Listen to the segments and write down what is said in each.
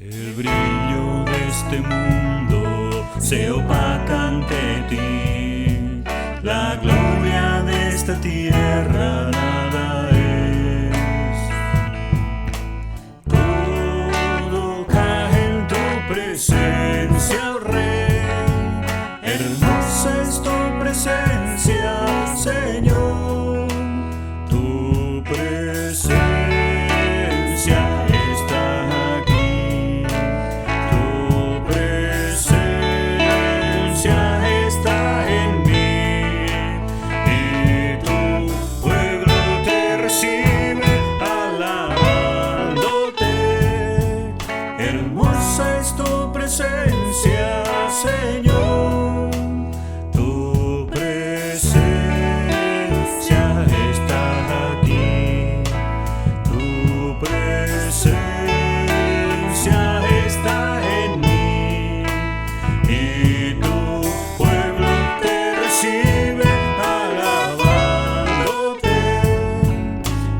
El brillo de este mundo se opaca ante ti, la gloria de esta tierra nada es. Todo cae en tu presencia, oh Rey, hermosa es tu presencia, Señor, tu presencia. Señor, tu presencia está aquí, tu presencia está en mí, y tu pueblo te recibe alabándote.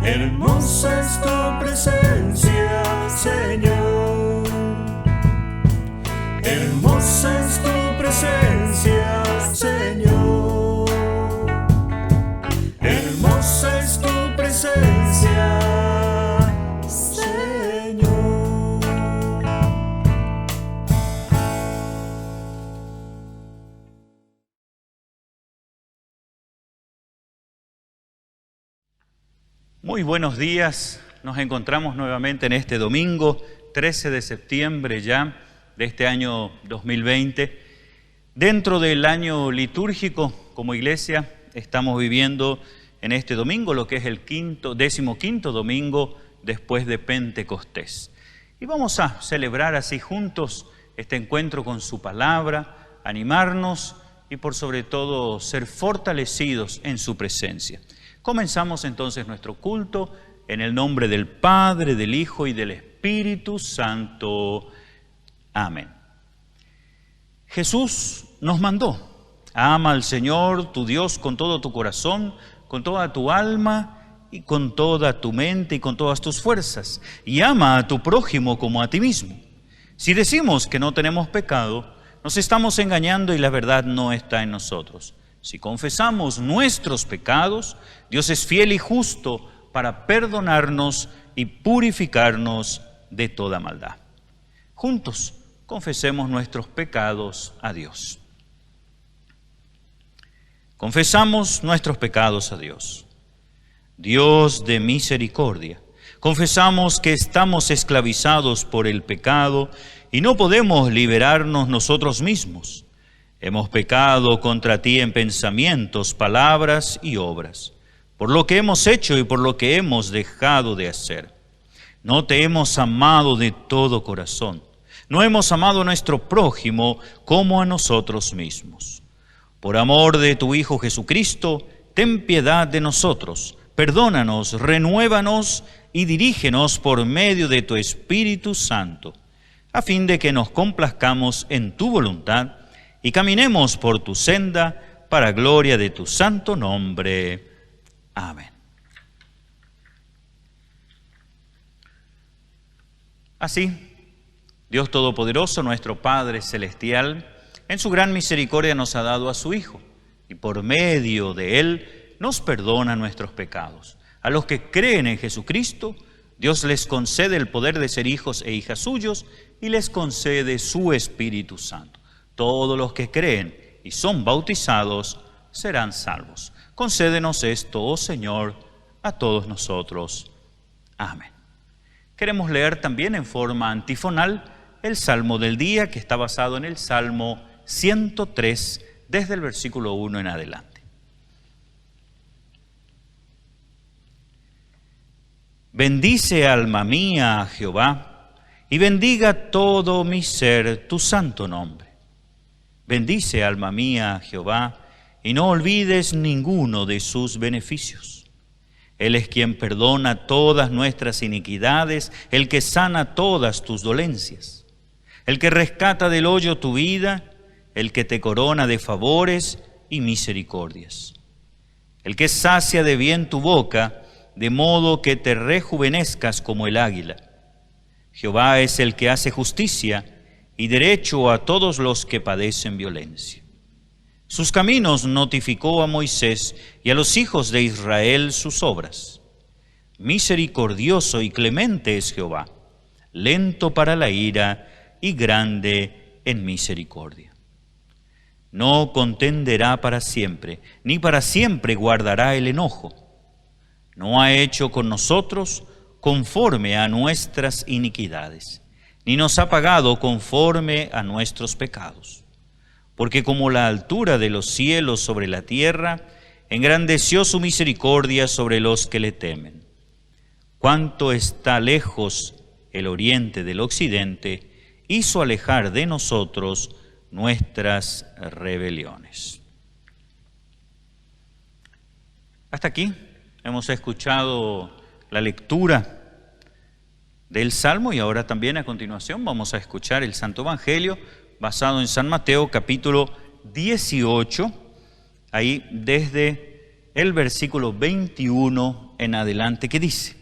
Hermosa es tu presencia, Señor. Hermosa es tu presencia, Señor. Hermosa es tu presencia, Señor. Muy buenos días. Nos encontramos nuevamente en este domingo, 13 de septiembre ya, de este año 2020. Dentro del año litúrgico, como iglesia, estamos viviendo en este domingo lo que es el 15º domingo después de Pentecostés. Y vamos a celebrar así juntos este encuentro con su palabra, animarnos y por sobre todo ser fortalecidos en su presencia. Comenzamos entonces nuestro culto en el nombre del Padre, del Hijo y del Espíritu Santo. Amén. Jesús nos mandó: ama al Señor tu Dios con todo tu corazón, con toda tu alma y con toda tu mente y con todas tus fuerzas, y ama a tu prójimo como a ti mismo. Si decimos que no tenemos pecado, nos estamos engañando y la verdad no está en nosotros. Si confesamos nuestros pecados, Dios es fiel y justo para perdonarnos y purificarnos de toda maldad. Juntos confesemos nuestros pecados a Dios. Confesamos nuestros pecados a Dios. Dios de misericordia, confesamos que estamos esclavizados por el pecado y no podemos liberarnos nosotros mismos. Hemos pecado contra ti en pensamientos, palabras y obras, por lo que hemos hecho y por lo que hemos dejado de hacer. No te hemos amado de todo corazón. No hemos amado a nuestro prójimo como a nosotros mismos. Por amor de tu Hijo Jesucristo, ten piedad de nosotros, perdónanos, renuévanos y dirígenos por medio de tu Espíritu Santo, a fin de que nos complazcamos en tu voluntad y caminemos por tu senda para gloria de tu santo nombre. Amén. Así, Dios Todopoderoso, nuestro Padre Celestial, en su gran misericordia nos ha dado a su Hijo, y por medio de Él nos perdona nuestros pecados. A los que creen en Jesucristo, Dios les concede el poder de ser hijos e hijas suyos y les concede su Espíritu Santo. Todos los que creen y son bautizados serán salvos. Concédenos esto, oh Señor, a todos nosotros. Amén. Queremos leer también en forma antifonal el Salmo del día, que está basado en el Salmo 103, desde el versículo 1 en adelante. Bendice, alma mía, a Jehová, y bendiga todo mi ser tu santo nombre. Bendice, alma mía, a Jehová, y no olvides ninguno de sus beneficios. Él es quien perdona todas nuestras iniquidades, el que sana todas tus dolencias, el que rescata del hoyo tu vida, el que te corona de favores y misericordias, el que sacia de bien tu boca, de modo que te rejuvenezcas como el águila. Jehová es el que hace justicia y derecho a todos los que padecen violencia. Sus caminos notificó a Moisés y a los hijos de Israel sus obras. Misericordioso y clemente es Jehová, lento para la ira y grande en misericordia. No contenderá para siempre, ni para siempre guardará el enojo. No ha hecho con nosotros conforme a nuestras iniquidades, ni nos ha pagado conforme a nuestros pecados. Porque como la altura de los cielos sobre la tierra, engrandeció su misericordia sobre los que le temen. Cuánto está lejos el oriente del occidente, hizo alejar de nosotros nuestras rebeliones. Hasta aquí hemos escuchado la lectura del Salmo y ahora también a continuación vamos a escuchar el Santo Evangelio basado en San Mateo capítulo 18, ahí desde el versículo 21 en adelante, que dice: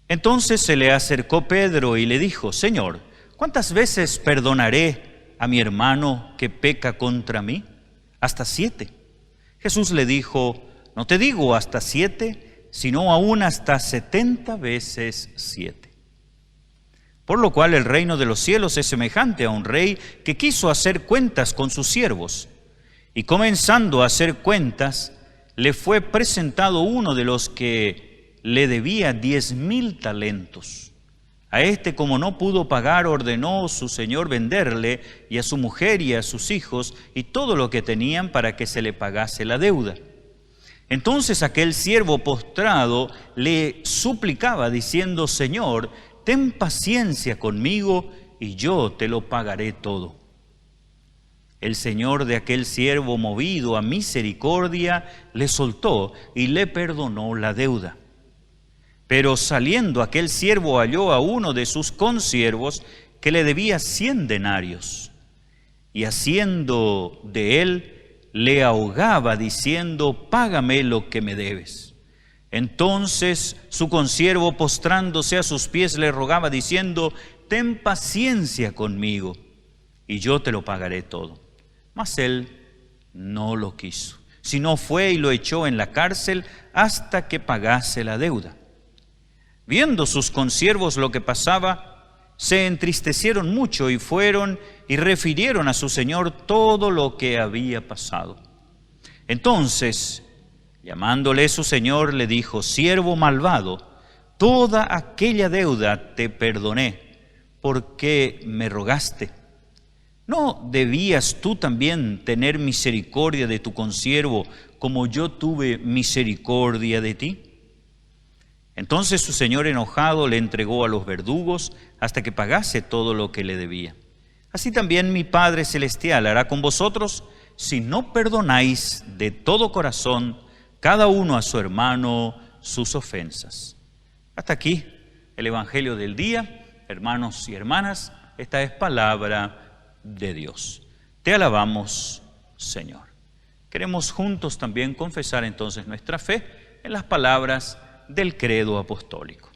Entonces se le acercó Pedro y le dijo: Señor, ¿cuántas veces perdonaré a mi hermano que peca contra mí? ¿Hasta 7? Jesús le dijo: No te digo hasta 7, sino aún hasta 70 veces 7. Por lo cual el reino de los cielos es semejante a un rey que quiso hacer cuentas con sus siervos. Y comenzando a hacer cuentas, le fue presentado uno de los que le debía 10,000 talentos. A este, como no pudo pagar, ordenó su señor venderle, y a su mujer y a sus hijos, y todo lo que tenían, para que se le pagase la deuda. Entonces aquel siervo postrado le suplicaba, diciendo: Señor, ten paciencia conmigo, y yo te lo pagaré todo. El señor de aquel siervo, movido a misericordia, le soltó y le perdonó la deuda. Pero saliendo aquel siervo halló a uno de sus consiervos que le debía 100 denarios, y haciendo de él, le ahogaba diciendo: Págame lo que me debes. Entonces su consiervo, postrándose a sus pies, le rogaba diciendo: Ten paciencia conmigo, y yo te lo pagaré todo. Mas él no lo quiso, sino fue y lo echó en la cárcel hasta que pagase la deuda. Viendo sus consiervos lo que pasaba, se entristecieron mucho y fueron y refirieron a su señor todo lo que había pasado. Entonces, llamándole su señor, le dijo: Siervo malvado, toda aquella deuda te perdoné, porque me rogaste. ¿No debías tú también tener misericordia de tu consiervo, como yo tuve misericordia de ti? Entonces su señor, enojado, le entregó a los verdugos hasta que pagase todo lo que le debía. Así también mi Padre Celestial hará con vosotros, si no perdonáis de todo corazón cada uno a su hermano sus ofensas. Hasta aquí el Evangelio del día. Hermanos y hermanas, esta es palabra de Dios. Te alabamos, Señor. Queremos juntos también confesar entonces nuestra fe en las palabras del credo apostólico.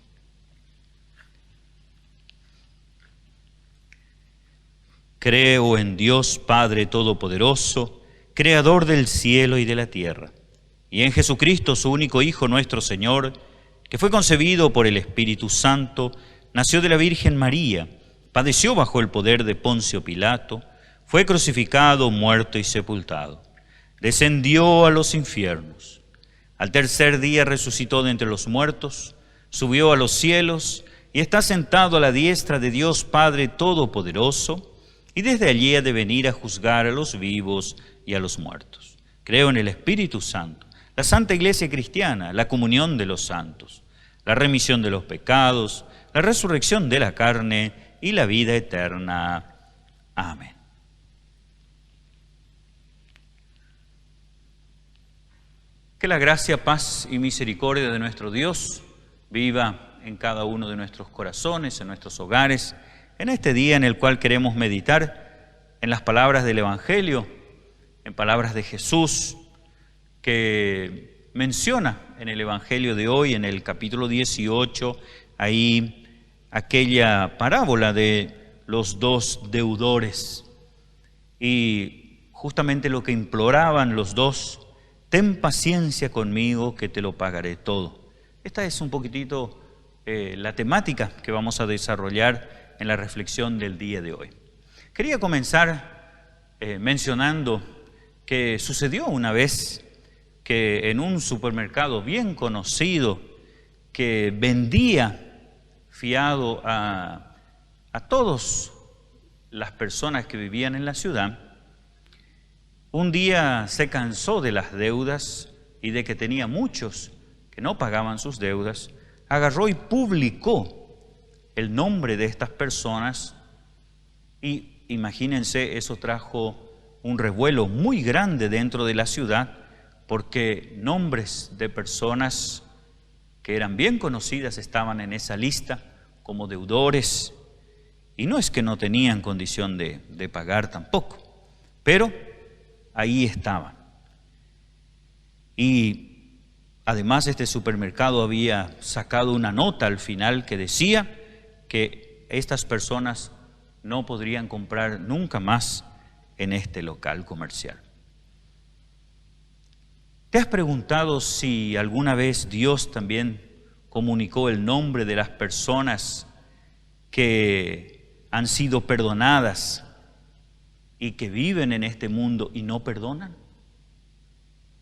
Creo en Dios Padre Todopoderoso, Creador del cielo y de la tierra, y en Jesucristo, su único Hijo, nuestro Señor, que fue concebido por el Espíritu Santo, nació de la Virgen María, padeció bajo el poder de Poncio Pilato, fue crucificado, muerto y sepultado, descendió a los infiernos. Al tercer día resucitó de entre los muertos, subió a los cielos y está sentado a la diestra de Dios Padre Todopoderoso, y desde allí ha de venir a juzgar a los vivos y a los muertos. Creo en el Espíritu Santo, la Santa Iglesia Cristiana, la comunión de los santos, la remisión de los pecados, la resurrección de la carne y la vida eterna. Amén. Que la gracia, paz y misericordia de nuestro Dios viva en cada uno de nuestros corazones, en nuestros hogares, en este día en el cual queremos meditar en las palabras del Evangelio, en palabras de Jesús, que menciona en el Evangelio de hoy, en el capítulo 18, ahí aquella parábola de los dos deudores. Y justamente lo que imploraban los dos: ten paciencia conmigo que te lo pagaré todo. Esta es un poquitito la temática que vamos a desarrollar en la reflexión del día de hoy. Quería comenzar mencionando que sucedió una vez que en un supermercado bien conocido que vendía fiado a todas las personas que vivían en la ciudad, un día se cansó de las deudas y de que tenía muchos que no pagaban sus deudas, agarró y publicó el nombre de estas personas y imagínense, eso trajo un revuelo muy grande dentro de la ciudad, porque nombres de personas que eran bien conocidas estaban en esa lista como deudores, y no es que no tenían condición de pagar tampoco, pero ahí estaban. Y además este supermercado había sacado una nota al final que decía que estas personas no podrían comprar nunca más en este local comercial. ¿Te has preguntado si alguna vez Dios también comunicó el nombre de las personas que han sido perdonadas y que viven en este mundo y no perdonan?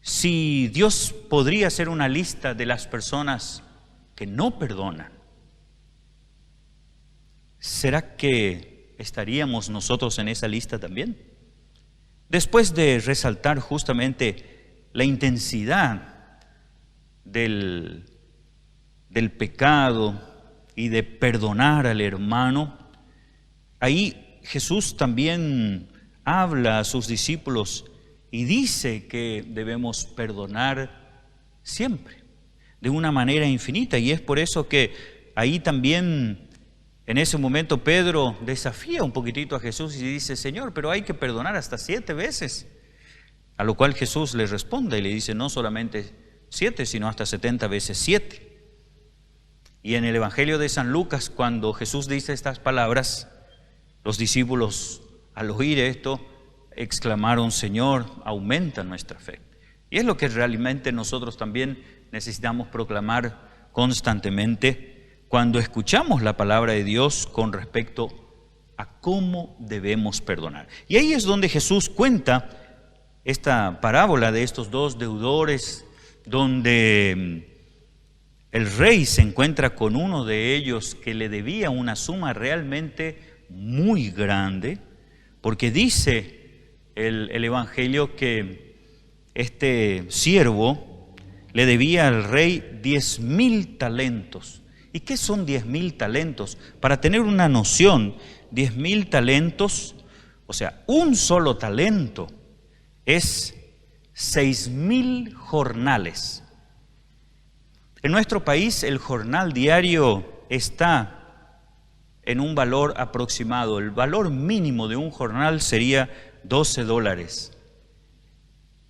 Si Dios podría hacer una lista de las personas que no perdonan, ¿será que estaríamos nosotros en esa lista también? Después de resaltar justamente la intensidad del pecado y de perdonar al hermano, ahí Jesús también habla a sus discípulos y dice que debemos perdonar siempre, de una manera infinita. Y es por eso que ahí también, en ese momento, Pedro desafía un poquitito a Jesús y dice: Señor, pero hay que perdonar hasta 7 veces. A lo cual Jesús le responde y le dice: no solamente 7, sino hasta 70 veces 7. Y en el Evangelio de San Lucas, cuando Jesús dice estas palabras, los discípulos, al oír esto, exclamaron: Señor, aumenta nuestra fe. Y es lo que realmente nosotros también necesitamos proclamar constantemente cuando escuchamos la palabra de Dios con respecto a cómo debemos perdonar. Y ahí es donde Jesús cuenta esta parábola de estos dos deudores, donde el rey se encuentra con uno de ellos que le debía una suma realmente muy grande, porque dice el Evangelio que este siervo le debía al rey 10,000 talentos. ¿Y qué son 10,000 talentos? Para tener una noción, 10,000 talentos, o sea, un solo talento es 6,000 jornales. En nuestro país el jornal diario está en un valor aproximado. El valor mínimo de un jornal sería $12.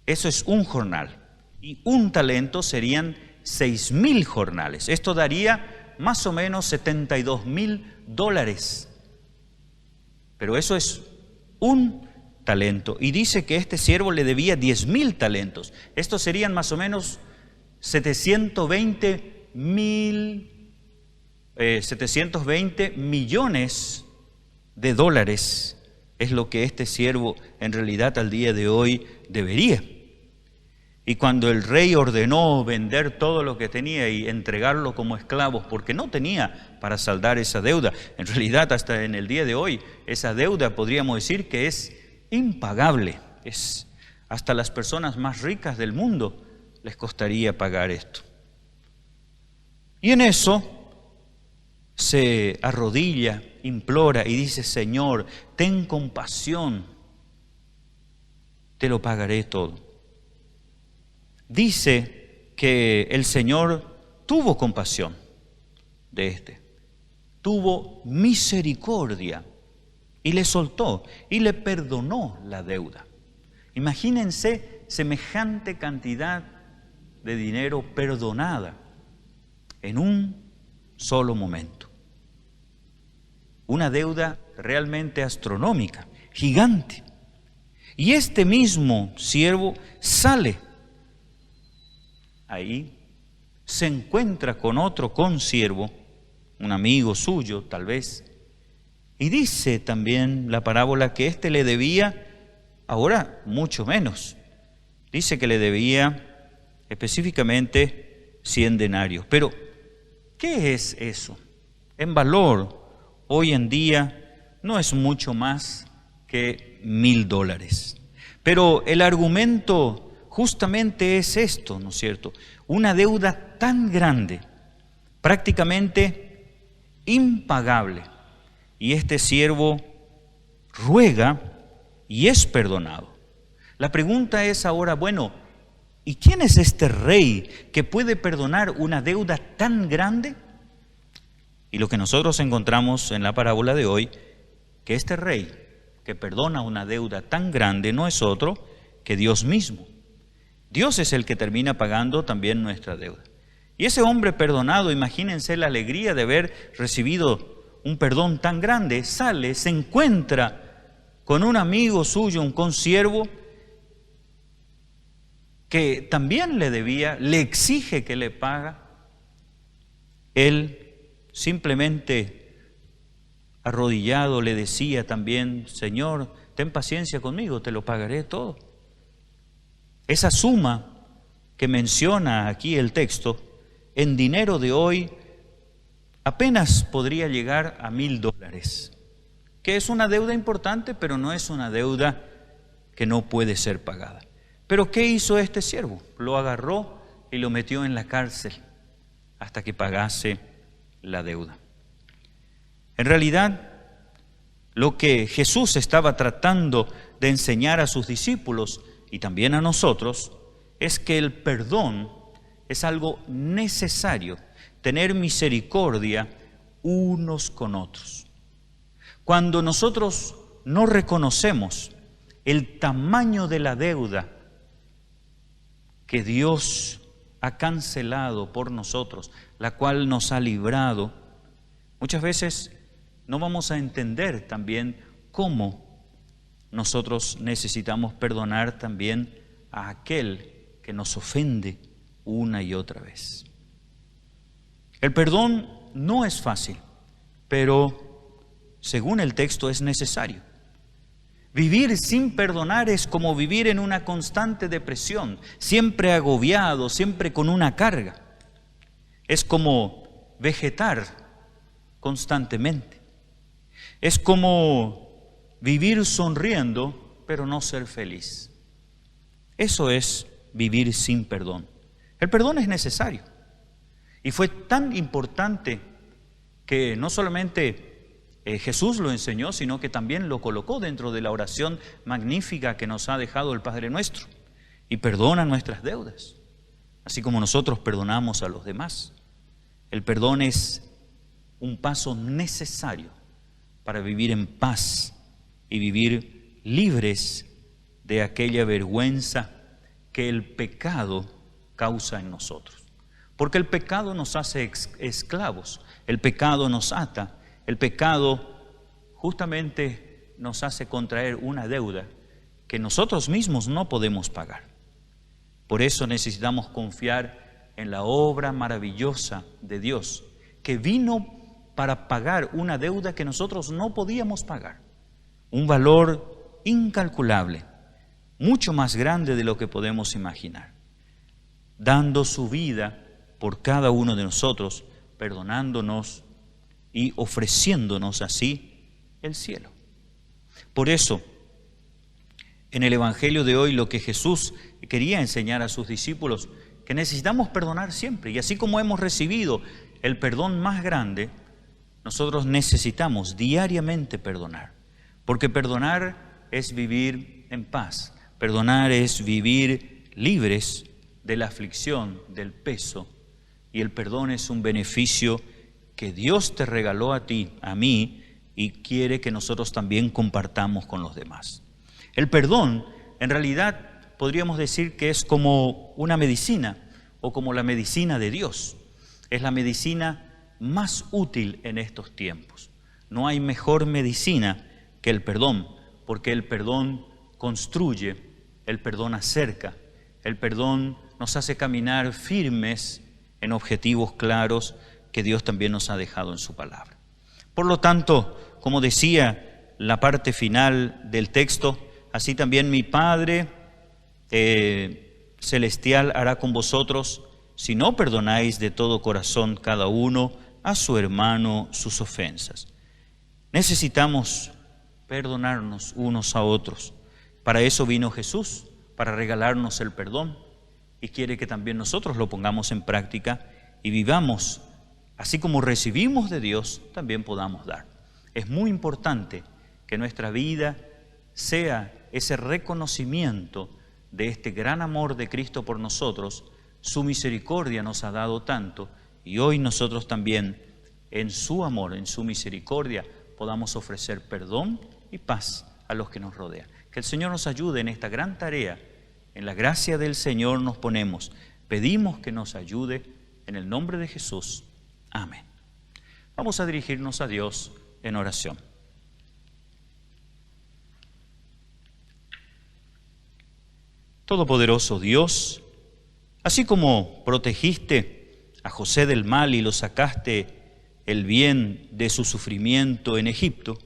Eso es un jornal. Y un talento serían 6,000 jornales. Esto daría más o menos $72,000. Pero eso es un talento. Y dice que este siervo le debía 10,000 talentos. Estos serían más o menos 720 millones de dólares. Es lo que este siervo en realidad al día de hoy debería. Y cuando el rey ordenó vender todo lo que tenía y entregarlo como esclavos, porque no tenía para saldar esa deuda, en realidad hasta en el día de hoy esa deuda podríamos decir que es impagable. Hasta las personas más ricas del mundo les costaría pagar esto. Y en eso se arrodilla, implora y dice: Señor, ten compasión, te lo pagaré todo. Dice que el Señor tuvo compasión de este, tuvo misericordia y le soltó y le perdonó la deuda. Imagínense semejante cantidad de dinero perdonada en un solo momento. Una deuda realmente astronómica, gigante. Y este mismo siervo sale ahí, se encuentra con otro consiervo, un amigo suyo tal vez, y dice también la parábola que éste le debía, ahora mucho menos, dice que le debía específicamente 100 denarios. Pero, ¿qué es eso? En valor, hoy en día, no es mucho más que $1,000. Pero el argumento justamente es esto, ¿no es cierto? Una deuda tan grande, prácticamente impagable. Y este siervo ruega y es perdonado. La pregunta es ahora, bueno, ¿y quién es este rey que puede perdonar una deuda tan grande? Y lo que nosotros encontramos en la parábola de hoy, que este rey que perdona una deuda tan grande no es otro que Dios mismo. Dios es el que termina pagando también nuestra deuda. Y ese hombre perdonado, imagínense la alegría de haber recibido un perdón tan grande, sale, se encuentra con un amigo suyo, un consiervo, que también le debía, le exige que le paga. Él simplemente arrodillado le decía también, Señor, ten paciencia conmigo, te lo pagaré todo. Esa suma que menciona aquí el texto, en dinero de hoy, apenas podría llegar a $1,000, que es una deuda importante, pero no es una deuda que no puede ser pagada. Pero ¿qué hizo este siervo? Lo agarró y lo metió en la cárcel hasta que pagase la deuda. En realidad, lo que Jesús estaba tratando de enseñar a sus discípulos y también a nosotros es que el perdón es algo necesario, tener misericordia unos con otros. Cuando nosotros no reconocemos el tamaño de la deuda que Dios ha cancelado por nosotros, la cual nos ha librado, muchas veces no vamos a entender también cómo nosotros necesitamos perdonar también a aquel que nos ofende una y otra vez. El perdón no es fácil, pero según el texto es necesario. Vivir sin perdonar es como vivir en una constante depresión, siempre agobiado, siempre con una carga. Es como vegetar constantemente. Es como vivir sonriendo, pero no ser feliz. Eso es vivir sin perdón. El perdón es necesario. Y fue tan importante que no solamente Jesús lo enseñó, sino que también lo colocó dentro de la oración magnífica que nos ha dejado el Padre Nuestro. Y perdona nuestras deudas, así como nosotros perdonamos a los demás. El perdón es un paso necesario para vivir en paz y vivir libres de aquella vergüenza que el pecado causa en nosotros. Porque el pecado nos hace esclavos, el pecado nos ata, el pecado justamente nos hace contraer una deuda que nosotros mismos no podemos pagar. Por eso necesitamos confiar en la obra maravillosa de Dios, que vino para pagar una deuda que nosotros no podíamos pagar. Un valor incalculable, mucho más grande de lo que podemos imaginar, dando su vida por cada uno de nosotros, perdonándonos y ofreciéndonos así el cielo. Por eso, en el Evangelio de hoy, lo que Jesús quería enseñar a sus discípulos, que necesitamos perdonar siempre, y así como hemos recibido el perdón más grande, nosotros necesitamos diariamente perdonar, porque perdonar es vivir en paz, perdonar es vivir libres de la aflicción, del peso, y el perdón es un beneficio que Dios te regaló a ti, a mí, y quiere que nosotros también compartamos con los demás. El perdón, en realidad, podríamos decir que es como una medicina, o como la medicina de Dios. Es la medicina más útil en estos tiempos. No hay mejor medicina que el perdón, porque el perdón construye, el perdón acerca, el perdón nos hace caminar firmes en objetivos claros que Dios también nos ha dejado en su palabra. Por lo tanto, como decía la parte final del texto, así también mi Padre celestial hará con vosotros si no perdonáis de todo corazón cada uno a su hermano sus ofensas. Necesitamos perdonarnos unos a otros. Para eso vino Jesús, para regalarnos el perdón, y quiere que también nosotros lo pongamos en práctica y vivamos, así como recibimos de Dios, también podamos dar. Es muy importante que nuestra vida sea ese reconocimiento de este gran amor de Cristo por nosotros. Su misericordia nos ha dado tanto, y hoy nosotros también, en su amor, en su misericordia, podamos ofrecer perdón y paz a los que nos rodean. Que el Señor nos ayude en esta gran tarea. En la gracia del Señor nos ponemos. Pedimos que nos ayude en el nombre de Jesús. Amén. Vamos a dirigirnos a Dios en oración. Todopoderoso Dios, así como protegiste a José del mal y lo sacaste el bien de su sufrimiento en Egipto,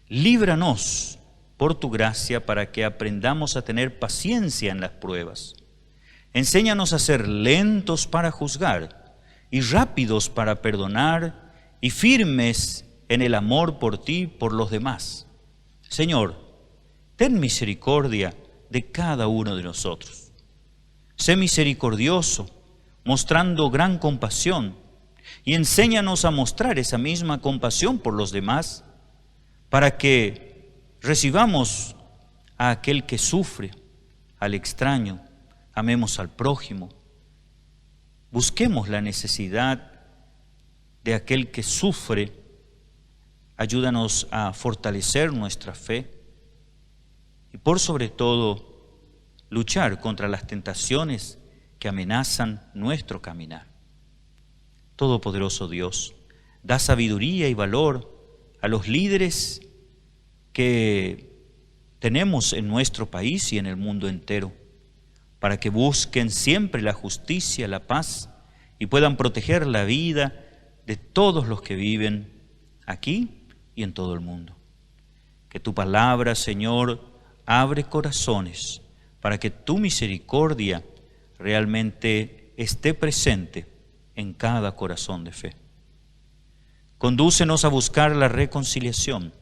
líbranos por tu gracia para que aprendamos a tener paciencia en las pruebas. Enséñanos a ser lentos para juzgar y rápidos para perdonar y firmes en el amor por ti, por los demás. Señor, ten misericordia de cada uno de nosotros. Sé misericordioso, mostrando gran compasión, y enséñanos a mostrar esa misma compasión por los demás, para que recibamos a aquel que sufre, al extraño, amemos al prójimo, busquemos la necesidad de aquel que sufre, ayúdanos a fortalecer nuestra fe y por sobre todo luchar contra las tentaciones que amenazan nuestro caminar. Todopoderoso Dios, da sabiduría y valor a los líderes que tenemos en nuestro país y en el mundo entero, para que busquen siempre la justicia, la paz y puedan proteger la vida de todos los que viven aquí y en todo el mundo. Que tu palabra, Señor, abre corazones para que tu misericordia realmente esté presente en cada corazón de fe. Condúcenos a buscar la reconciliación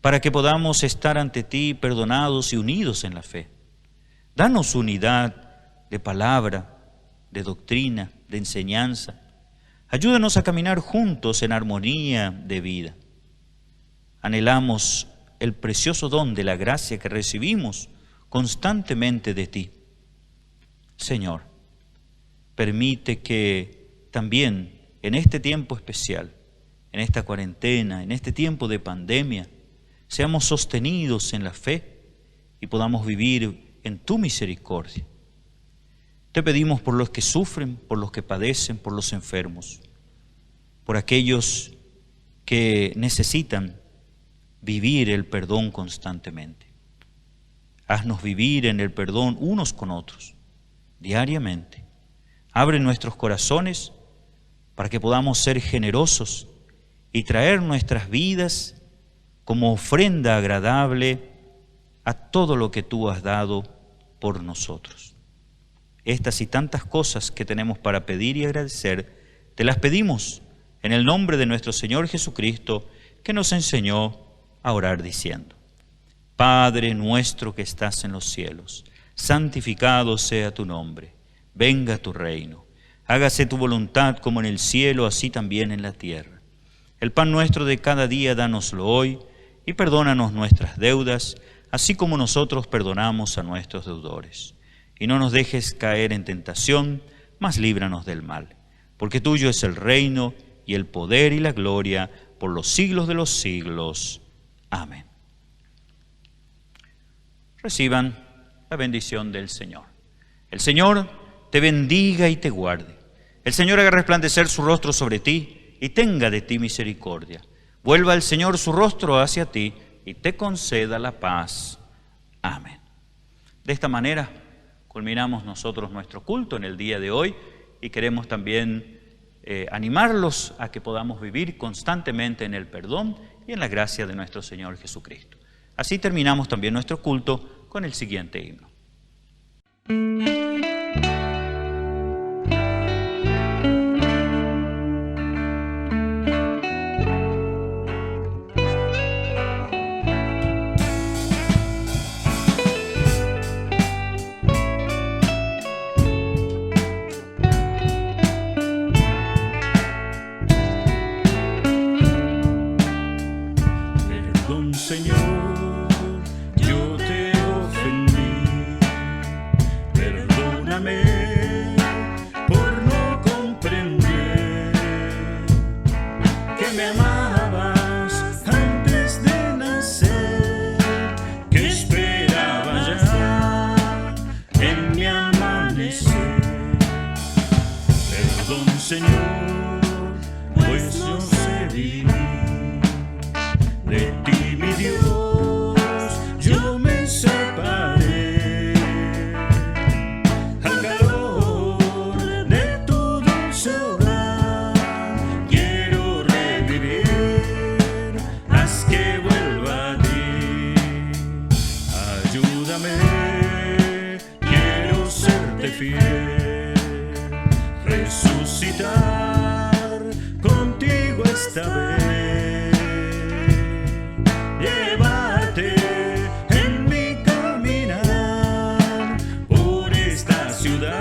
para que podamos estar ante ti perdonados y unidos en la fe. Danos unidad de palabra, de doctrina, de enseñanza. Ayúdanos a caminar juntos en armonía de vida. Anhelamos el precioso don de la gracia que recibimos constantemente de ti. Señor, permite que también en este tiempo especial, en esta cuarentena, en este tiempo de pandemia, seamos sostenidos en la fe y podamos vivir en tu misericordia. Te pedimos por los que sufren, por los que padecen, por los enfermos, por aquellos que necesitan vivir el perdón constantemente. Haznos vivir en el perdón unos con otros, diariamente. Abre nuestros corazones para que podamos ser generosos y traer nuestras vidas como ofrenda agradable a todo lo que tú has dado por nosotros. Estas y tantas cosas que tenemos para pedir y agradecer, te las pedimos en el nombre de nuestro Señor Jesucristo, que nos enseñó a orar diciendo: Padre nuestro que estás en los cielos, santificado sea tu nombre, venga tu reino, hágase tu voluntad como en el cielo, así también en la tierra. El pan nuestro de cada día, dánoslo hoy, y perdónanos nuestras deudas, así como nosotros perdonamos a nuestros deudores. Y no nos dejes caer en tentación, mas líbranos del mal. Porque tuyo es el reino, y el poder y la gloria, por los siglos de los siglos. Amén. Reciban la bendición del Señor. El Señor te bendiga y te guarde. El Señor haga resplandecer su rostro sobre ti y tenga de ti misericordia. Vuelva el Señor su rostro hacia ti y te conceda la paz. Amén. De esta manera culminamos nosotros nuestro culto en el día de hoy y queremos también animarlos a que podamos vivir constantemente en el perdón y en la gracia de nuestro Señor Jesucristo. Así terminamos también nuestro culto con el siguiente himno. Señor, yo te ofendí, perdóname por no comprender que me amabas antes de nacer, que esperaba ya en mi amanecer. Perdón, Señor, pues yo sé vivir de ti. Dios, yo me separé al calor de tu dulce hogar. Quiero revivir, haz que vuelva a ti. Ayúdame, quiero serte fiel, resucitar contigo esta vez. Llevarte en mi caminar por esta ciudad.